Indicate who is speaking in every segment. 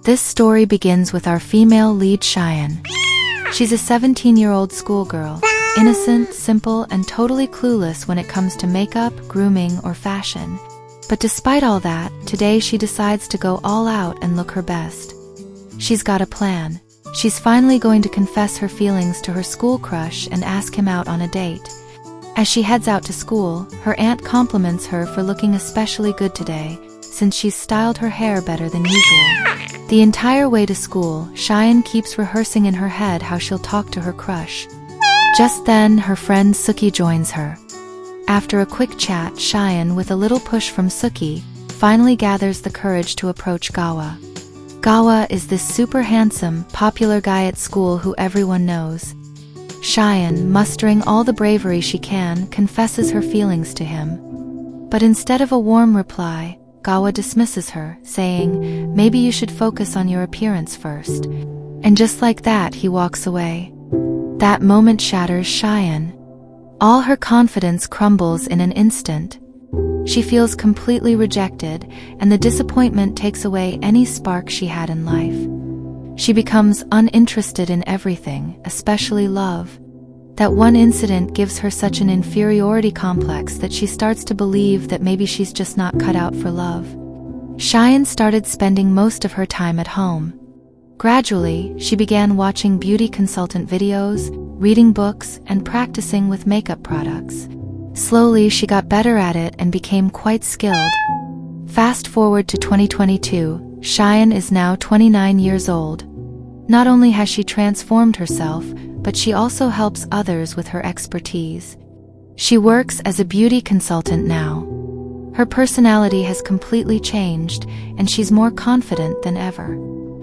Speaker 1: This story begins with our female lead Cheyenne. She's a 17-year-old schoolgirl, innocent, simple, and totally clueless when it comes to makeup, grooming, or fashion. But despite all that, today she decides to go all out and look her best. She's got a plan. She's finally going to confess her feelings to her school crush and ask him out on a date. As she heads out to school, her aunt compliments her for looking especially good today, since she's styled her hair better than usual. The entire way to school, Cheyenne keeps rehearsing in her head how she'll talk to her crush. Just then, her friend Suki joins her. After a quick chat, Cheyenne, with a little push from Suki, finally gathers the courage to approach Gawa. Gawa is this super handsome, popular guy at school who everyone knows. Cheyenne, mustering all the bravery she can, confesses her feelings to him. But instead of a warm reply, Gawa dismisses her, saying, "Maybe you should focus on your appearance first." And just like that, he walks away. That moment shatters Cheyenne. All her confidence crumbles in an instant. She feels completely rejected, and the disappointment takes away any spark she had in life. She becomes uninterested in everything, especially love. That one incident gives her such an inferiority complex that she starts to believe that maybe she's just not cut out for love. Cheyenne started spending most of her time at home. Gradually, she began watching beauty consultant videos, reading books, and practicing with makeup products. Slowly, she got better at it and became quite skilled. Fast forward to 2022, Cheyenne is now 29 years old. Not only has she transformed herself, but she also helps others with her expertise. She works as a beauty consultant now. Her personality has completely changed, and she's more confident than ever.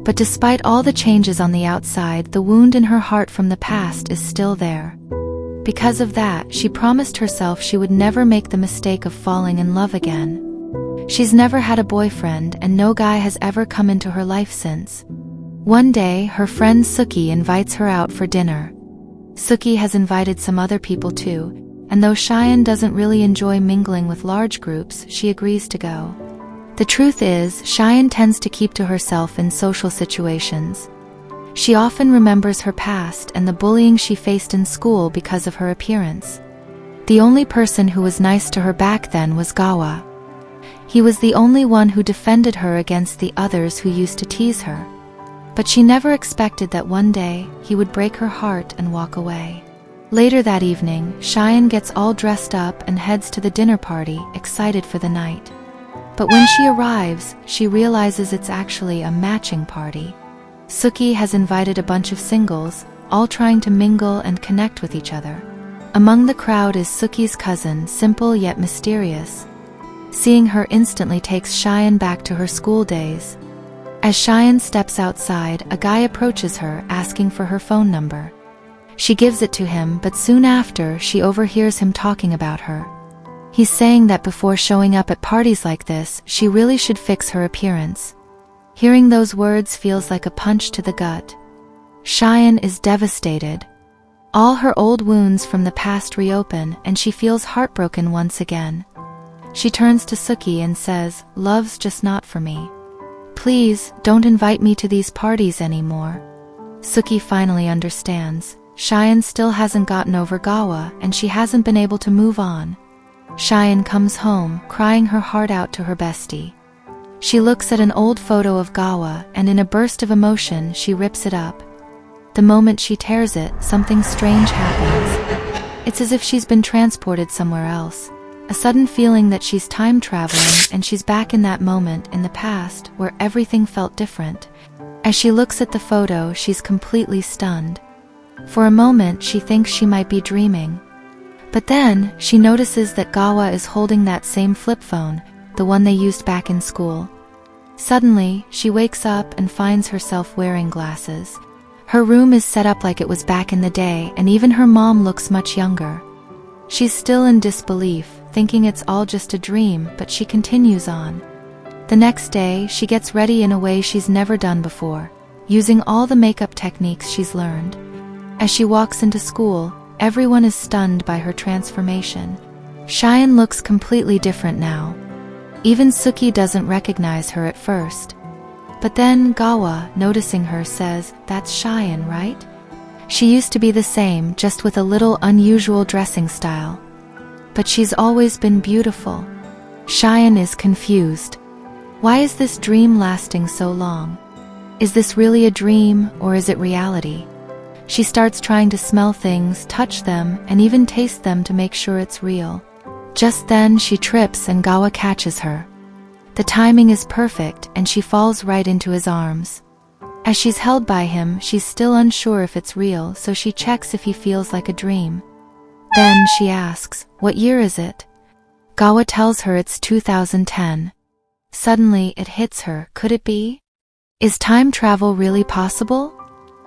Speaker 1: But despite all the changes on the outside, the wound in her heart from the past is still there. Because of that, she promised herself she would never make the mistake of falling in love again. She's never had a boyfriend, and no guy has ever come into her life since. One day, her friend Suki invites her out for dinner. Suki has invited some other people too, and though Cheyenne doesn't really enjoy mingling with large groups, she agrees to go. The truth is, Cheyenne tends to keep to herself in social situations. She often remembers her past and the bullying she faced in school because of her appearance. The only person who was nice to her back then was Gawa. He was the only one who defended her against the others who used to tease her. But she never expected that one day, he would break her heart and walk away. Later that evening, Cheyenne gets all dressed up and heads to the dinner party, excited for the night. But when she arrives, she realizes it's actually a matching party. Suki has invited a bunch of singles, all trying to mingle and connect with each other. Among the crowd is Suki's cousin, simple yet mysterious. Seeing her instantly takes Cheyenne back to her school days. As Cheyenne steps outside, a guy approaches her, asking for her phone number. She gives it to him, but soon after, she overhears him talking about her. He's saying that before showing up at parties like this, she really should fix her appearance. Hearing those words feels like a punch to the gut. Cheyenne is devastated. All her old wounds from the past reopen, and she feels heartbroken once again. She turns to Suki and says, "Love's just not for me. Please, don't invite me to these parties anymore." Suki finally understands. Cheyenne still hasn't gotten over Gawa, and she hasn't been able to move on. Cheyenne comes home, crying her heart out to her bestie. She looks at an old photo of Gawa, and in a burst of emotion, she rips it up. The moment she tears it, something strange happens. It's as if she's been transported somewhere else. A sudden feeling that she's time traveling, and she's back in that moment in the past where everything felt different. As she looks at the photo, she's completely stunned. For a moment, she thinks she might be dreaming. But then, she notices that Gawa is holding that same flip phone, the one they used back in school. Suddenly, she wakes up and finds herself wearing glasses. Her room is set up like it was back in the day, and even her mom looks much younger. She's still in disbelief, thinking it's all just a dream, but she continues on. The next day, she gets ready in a way she's never done before, using all the makeup techniques she's learned. As she walks into school, everyone is stunned by her transformation. Cheyenne looks completely different now. Even Suki doesn't recognize her at first. But then Gawa, noticing her, says, "That's Cheyenne, right? She used to be the same, just with a little unusual dressing style. But she's always been beautiful." Cheyenne is confused. Why is this dream lasting so long? Is this really a dream, or is it reality? She starts trying to smell things, touch them, and even taste them to make sure it's real. Just then she trips and Gawa catches her. The timing is perfect and she falls right into his arms. As she's held by him, she's still unsure if it's real, so she checks if he feels like a dream. Then she asks, "What year is it?" Gawa tells her it's 2010. Suddenly it hits her, could it be? Is time travel really possible?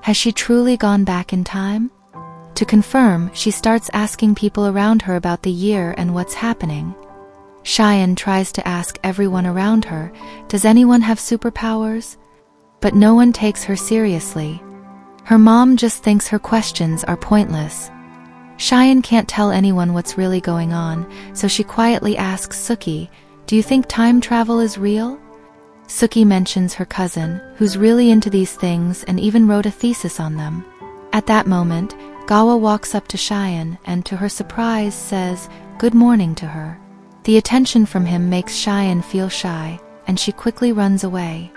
Speaker 1: Has she truly gone back in time? To confirm, she starts asking people around her about the year and what's happening. Cheyenne tries to ask everyone around her, does anyone have superpowers? But no one takes her seriously. Her mom just thinks her questions are pointless. Cheyenne can't tell anyone what's really going on, so she quietly asks Suki, "Do you think time travel is real?" Suki mentions her cousin, who's really into these things and even wrote a thesis on them. At that moment, Gawa walks up to Cheyenne and, to her surprise, says, "Good morning" to her. The attention from him makes Cheyenne feel shy, and she quickly runs away.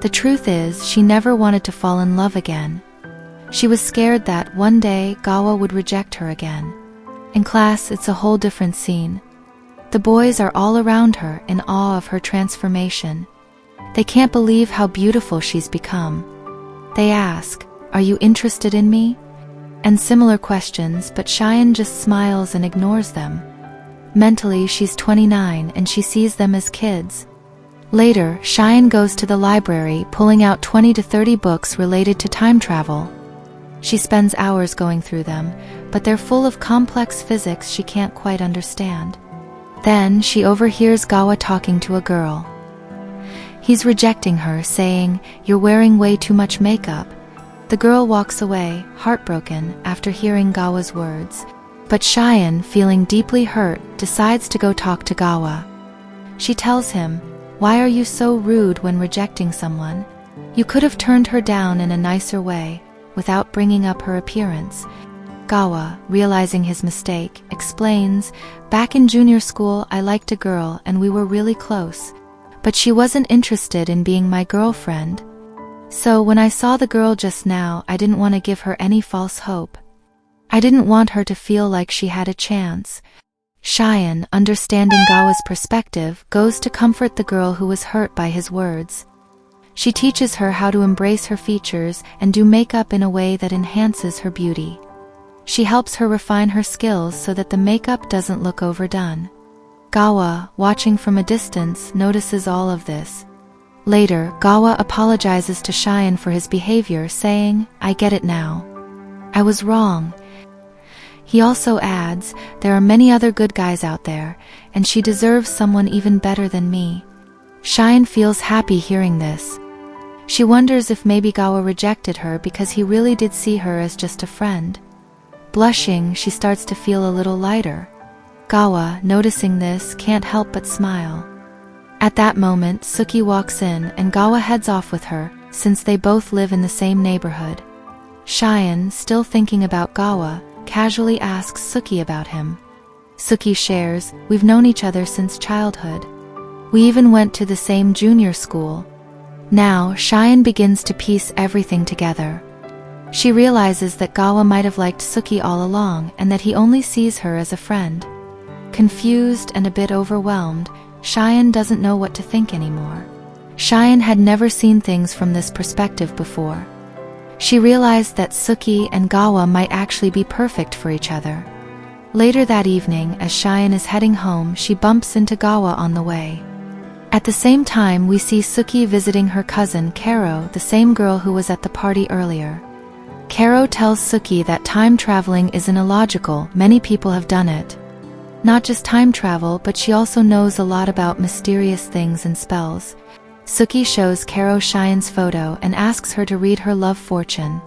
Speaker 1: The truth is, she never wanted to fall in love again. She was scared that one day Gawa would reject her again. In class, it's a whole different scene. The boys are all around her in awe of her transformation. They can't believe how beautiful she's become. They ask, "Are you interested in me?" And similar questions, but Cheyenne just smiles and ignores them. Mentally, she's 29 and she sees them as kids. Later, Cheyenne goes to the library, pulling out 20 to 30 books related to time travel. She spends hours going through them, but they're full of complex physics she can't quite understand. Then she overhears Gawa talking to a girl. He's rejecting her, saying, "You're wearing way too much makeup." The girl walks away, heartbroken, after hearing Gawa's words. But Cheyenne, feeling deeply hurt, decides to go talk to Gawa. She tells him, "Why are you so rude when rejecting someone? You could have turned her down in a nicer way, without bringing up her appearance." Gawa, realizing his mistake, explains, "Back in junior school I liked a girl and we were really close. But she wasn't interested in being my girlfriend. So when I saw the girl just now, I didn't want to give her any false hope. I didn't want her to feel like she had a chance." Cheyenne, understanding Gawa's perspective, goes to comfort the girl who was hurt by his words. She teaches her how to embrace her features and do makeup in a way that enhances her beauty. She helps her refine her skills so that the makeup doesn't look overdone. Gawa, watching from a distance, notices all of this. Later, Gawa apologizes to Cheyenne for his behavior, saying, "I get it now. I was wrong." He also adds, "There are many other good guys out there, and she deserves someone even better than me." Cheyenne feels happy hearing this. She wonders if maybe Gawa rejected her because he really did see her as just a friend. Blushing, she starts to feel a little lighter. Gawa, noticing this, can't help but smile. At that moment, Suki walks in and Gawa heads off with her, since they both live in the same neighborhood. Cheyenne, still thinking about Gawa, casually asks Suki about him. Suki shares, "We've known each other since childhood. We even went to the same junior school." Now, Cheyenne begins to piece everything together. She realizes that Gawa might have liked Suki all along and that he only sees her as a friend. Confused and a bit overwhelmed, Cheyenne doesn't know what to think anymore. Cheyenne had never seen things from this perspective before. She realized that Suki and Gawa might actually be perfect for each other. Later that evening, as Cheyenne is heading home, she bumps into Gawa on the way. At the same time, we see Suki visiting her cousin, Karo, the same girl who was at the party earlier. Karo tells Suki that time traveling isn't illogical, many people have done it. Not just time travel, but she also knows a lot about mysterious things and spells. Suki shows Karo Cheyenne's photo and asks her to read her love fortune.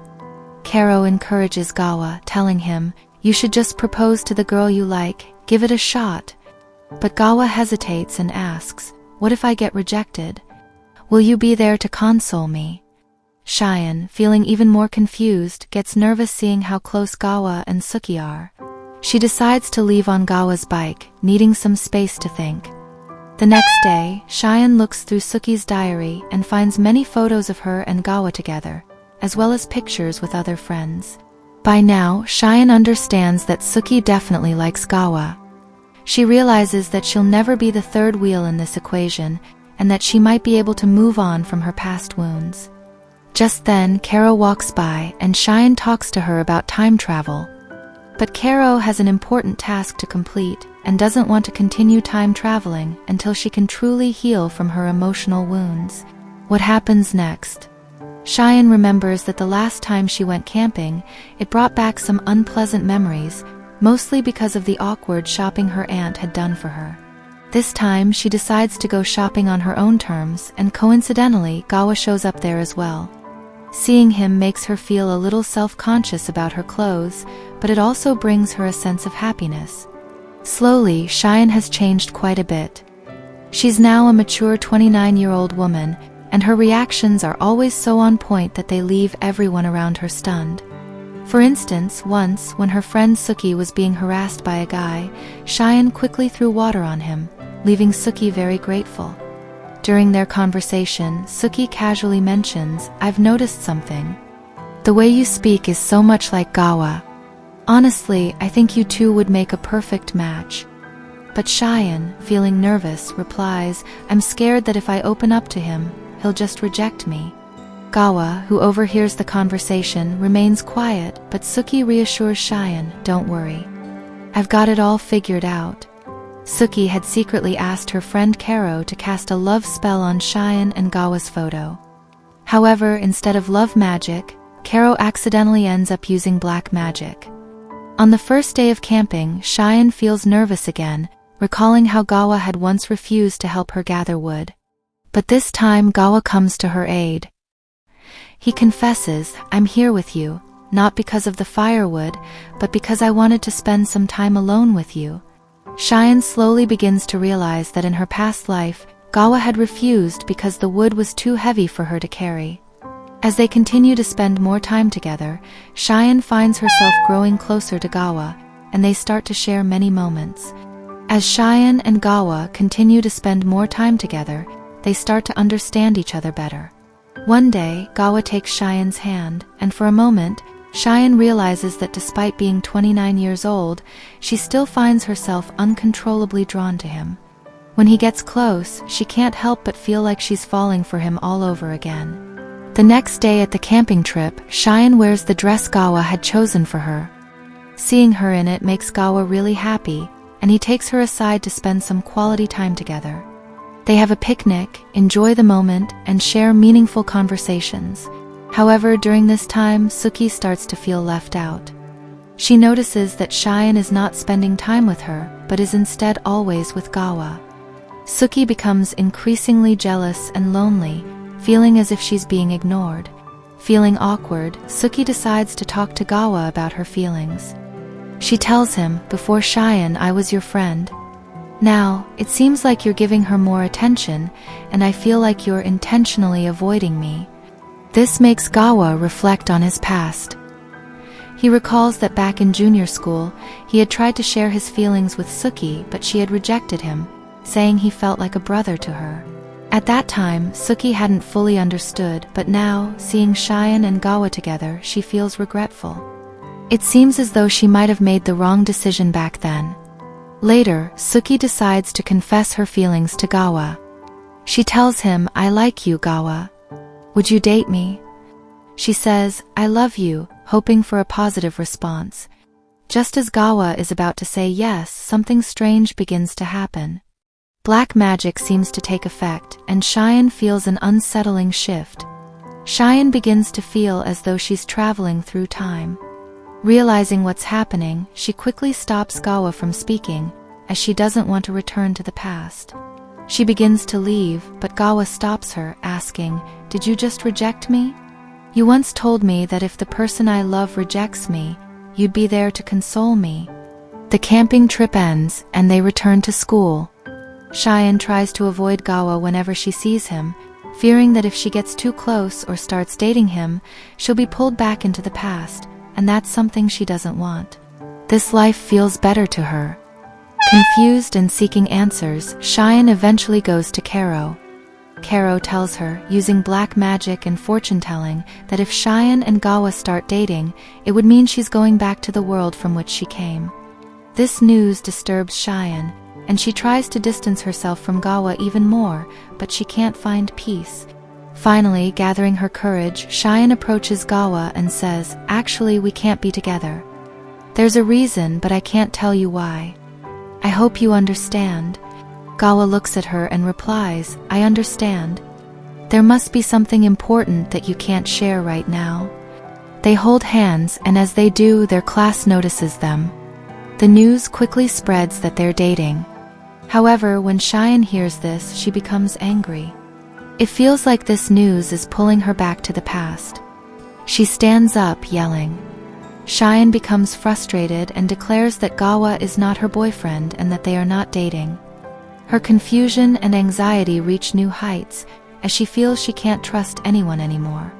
Speaker 1: Karo encourages Gawa, telling him, "You should just propose to the girl you like, give it a shot." But Gawa hesitates and asks, "What if I get rejected?" Will you be there to console me? Cheyenne, feeling even more confused, gets nervous seeing how close Gawa and Suki are. She decides to leave on Gawa's bike, needing some space to think. The next day, Cheyenne looks through Suki's diary and finds many photos of her and Gawa together, as well as pictures with other friends. By now, Cheyenne understands that Suki definitely likes Gawa. She realizes that she'll never be the third wheel in this equation, and that she might be able to move on from her past wounds. Just then, Karo walks by and Cheyenne talks to her about time travel. But Karo has an important task to complete and doesn't want to continue time traveling until she can truly heal from her emotional wounds. What happens next? Cheyenne remembers that the last time she went camping, it brought back some unpleasant memories, mostly because of the awkward shopping her aunt had done for her. This time, she decides to go shopping on her own terms, and coincidentally, Gawa shows up there as well. Seeing him makes her feel a little self-conscious about her clothes, but it also brings her a sense of happiness. Slowly, Cheyenne has changed quite a bit. She's now a mature 29-year-old woman, and her reactions are always so on point that they leave everyone around her stunned. For instance, once, when her friend Suki was being harassed by a guy, Cheyenne quickly threw water on him, leaving Suki very grateful. During their conversation, Suki casually mentions, "I've noticed something. The way you speak is so much like Gawa. Honestly, I think you two would make a perfect match." But Cheyenne, feeling nervous, replies, "I'm scared that if I open up to him, he'll just reject me." Gawa, who overhears the conversation, remains quiet, but Suki reassures Cheyenne, "Don't worry. I've got it all figured out." Suki had secretly asked her friend Karo to cast a love spell on Cheyenne and Gawa's photo. However, instead of love magic, Karo accidentally ends up using black magic. On the first day of camping, Cheyenne feels nervous again, recalling how Gawa had once refused to help her gather wood. But this time Gawa comes to her aid. He confesses, "I'm here with you, not because of the firewood, but because I wanted to spend some time alone with you." Cheyenne slowly begins to realize that in her past life, Gawa had refused because the wood was too heavy for her to carry. As they continue to spend more time together, Cheyenne finds herself growing closer to Gawa, and they start to share many moments. As Cheyenne and Gawa continue to spend more time together, they start to understand each other better. One day, Gawa takes Cheyenne's hand, and for a moment, Cheyenne realizes that despite being 29 years old, she still finds herself uncontrollably drawn to him. When he gets close, she can't help but feel like she's falling for him all over again. The next day at the camping trip, Cheyenne wears the dress Gawa had chosen for her. Seeing her in it makes Gawa really happy, and he takes her aside to spend some quality time together. They have a picnic, enjoy the moment, and share meaningful conversations. However, during this time, Suki starts to feel left out. She notices that Cheyenne is not spending time with her, but is instead always with Gawa. Suki becomes increasingly jealous and lonely, feeling as if she's being ignored. Feeling awkward, Suki decides to talk to Gawa about her feelings. She tells him, "Before Cheyenne, I was your friend. Now, it seems like you're giving her more attention, and I feel like you're intentionally avoiding me." This makes Gawa reflect on his past. He recalls that back in junior school, he had tried to share his feelings with Suki, but she had rejected him, saying he felt like a brother to her. At that time, Suki hadn't fully understood, but now, seeing Cheyenne and Gawa together, she feels regretful. It seems as though she might have made the wrong decision back then. Later, Suki decides to confess her feelings to Gawa. She tells him, "I like you, Gawa. Would you date me?" She says, "I love you," hoping for a positive response. Just as Gawa is about to say yes, something strange begins to happen. Black magic seems to take effect, and Cheyenne feels an unsettling shift. Cheyenne begins to feel as though she's traveling through time. Realizing what's happening, she quickly stops Gawa from speaking, as she doesn't want to return to the past. She begins to leave, but Gawa stops her, asking, "Did you just reject me? You once told me that if the person I love rejects me, you'd be there to console me." The camping trip ends, and they return to school. Cheyenne tries to avoid Gawa whenever she sees him, fearing that if she gets too close or starts dating him, she'll be pulled back into the past, and that's something she doesn't want. This life feels better to her. Confused and seeking answers, Cheyenne eventually goes to Karo. Karo tells her, using black magic and fortune-telling, that if Cheyenne and Gawa start dating, it would mean she's going back to the world from which she came. This news disturbs Cheyenne, and she tries to distance herself from Gawa even more, but she can't find peace. Finally, gathering her courage, Cheyenne approaches Gawa and says, "Actually, we can't be together. There's a reason, but I can't tell you why. I hope you understand." Gawa looks at her and replies, "I understand. There must be something important that you can't share right now." They hold hands, and as they do, their class notices them. The news quickly spreads that they're dating. However, when Cheyenne hears this, she becomes angry. It feels like this news is pulling her back to the past. She stands up, yelling. Cheyenne becomes frustrated and declares that Gawa is not her boyfriend and that they are not dating. Her confusion and anxiety reach new heights, as she feels she can't trust anyone anymore.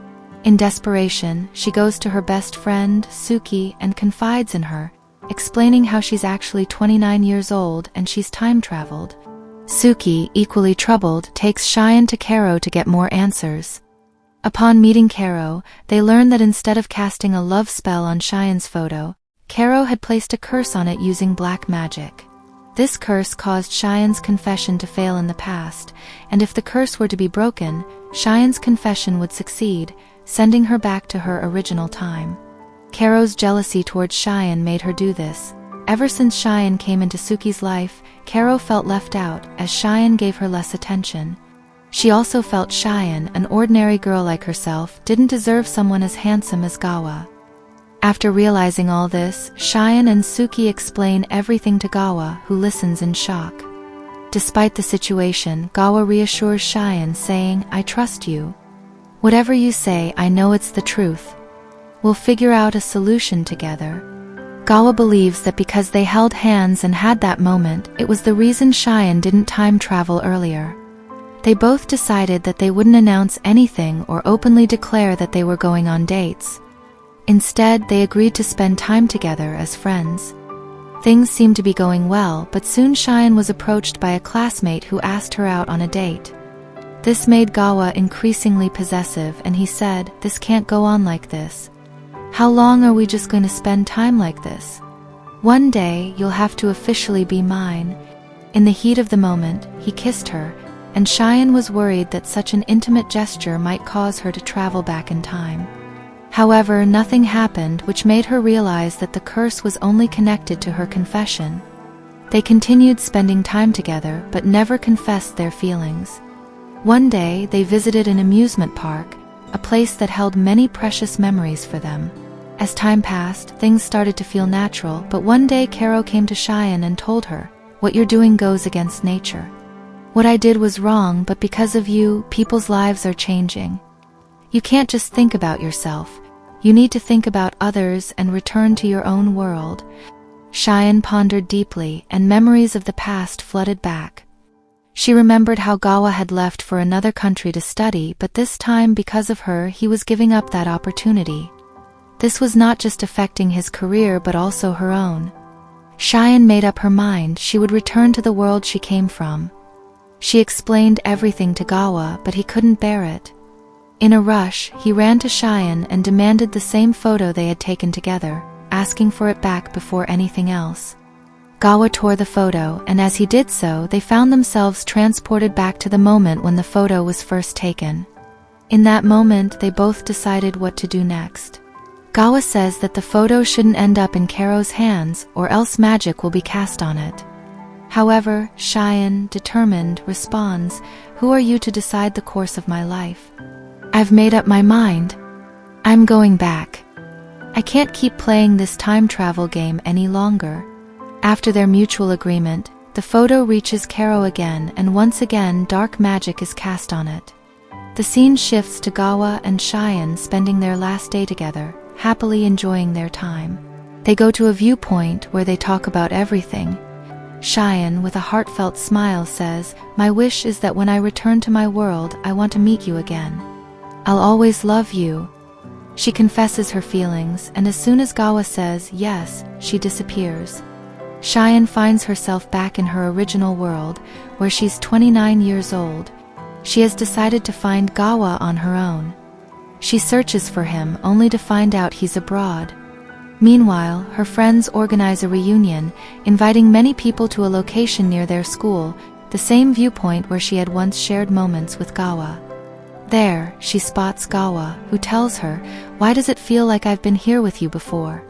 Speaker 1: In desperation, she goes to her best friend, Suki, and confides in her, explaining how she's actually 29 years old and she's time-traveled. Suki, equally troubled, takes Cheyenne to Karo to get more answers. Upon meeting Karo, they learn that instead of casting a love spell on Cheyenne's photo, Karo had placed a curse on it using black magic. This curse caused Cheyenne's confession to fail in the past, and if the curse were to be broken, Cheyenne's confession would succeed, sending her back to her original time. Karo's jealousy towards Cheyenne made her do this. Ever since Cheyenne came into Suki's life, Karo felt left out, as Cheyenne gave her less attention. She also felt Cheyenne, an ordinary girl like herself, didn't deserve someone as handsome as Gawa. After realizing all this, Cheyenne and Suki explain everything to Gawa, who listens in shock. Despite the situation, Gawa reassures Cheyenne, saying, "I trust you. Whatever you say, I know it's the truth. We'll figure out a solution together." Gawa believes that because they held hands and had that moment, it was the reason Cheyenne didn't time travel earlier. They both decided that they wouldn't announce anything or openly declare that they were going on dates. Instead, they agreed to spend time together as friends. Things seemed to be going well, but soon Cheyenne was approached by a classmate who asked her out on a date. This made Gawa increasingly possessive, and he said, "This can't go on like this. How long are we just going to spend time like this? One day, you'll have to officially be mine." In the heat of the moment, he kissed her, and Cheyenne was worried that such an intimate gesture might cause her to travel back in time. However, nothing happened, which made her realize that the curse was only connected to her confession. They continued spending time together, but never confessed their feelings. One day, they visited an amusement park, a place that held many precious memories for them. As time passed, things started to feel natural, but one day Karo came to Cheyenne and told her, "What you're doing goes against nature. What I did was wrong, but because of you, people's lives are changing. You can't just think about yourself. You need to think about others and return to your own world." Cheyenne pondered deeply, and memories of the past flooded back. She remembered how Gawa had left for another country to study, but this time, because of her, he was giving up that opportunity. This was not just affecting his career but also her own. Cheyenne made up her mind she would return to the world she came from. She explained everything to Gawa, but he couldn't bear it. In a rush, he ran to Cheyenne and demanded the same photo they had taken together, asking for it back before anything else. Gawa tore the photo, and as he did so, they found themselves transported back to the moment when the photo was first taken. In that moment, they both decided what to do next. Gawa says that the photo shouldn't end up in Karo's hands, or else magic will be cast on it. However, Cheyenne, determined, responds, "Who are you to decide the course of my life? I've made up my mind. I'm going back. I can't keep playing this time travel game any longer." After their mutual agreement, the photo reaches Karo again, and once again dark magic is cast on it. The scene shifts to Gawa and Cheyenne spending their last day together, happily enjoying their time. They go to a viewpoint where they talk about everything. Cheyenne, with a heartfelt smile, says, "My wish is that when I return to my world, I want to meet you again. I'll always love you." She confesses her feelings, and as soon as Gawa says yes, she disappears. Cheyenne finds herself back in her original world, where she's 29 years old. She has decided to find Gawa on her own. She searches for him, only to find out he's abroad. Meanwhile, her friends organize a reunion, inviting many people to a location near their school, the same viewpoint where she had once shared moments with Gawa. There, she spots Gawa, who tells her, "Why does it feel like I've been here with you before?"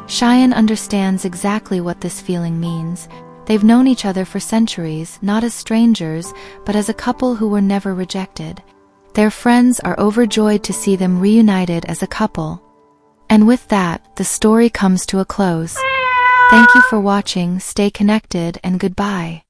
Speaker 1: Cheyenne understands exactly what this feeling means. They've known each other for centuries, not as strangers, but as a couple who were never rejected. Their friends are overjoyed to see them reunited as a couple. And with that, the story comes to a close. Thank you for watching, stay connected, and goodbye.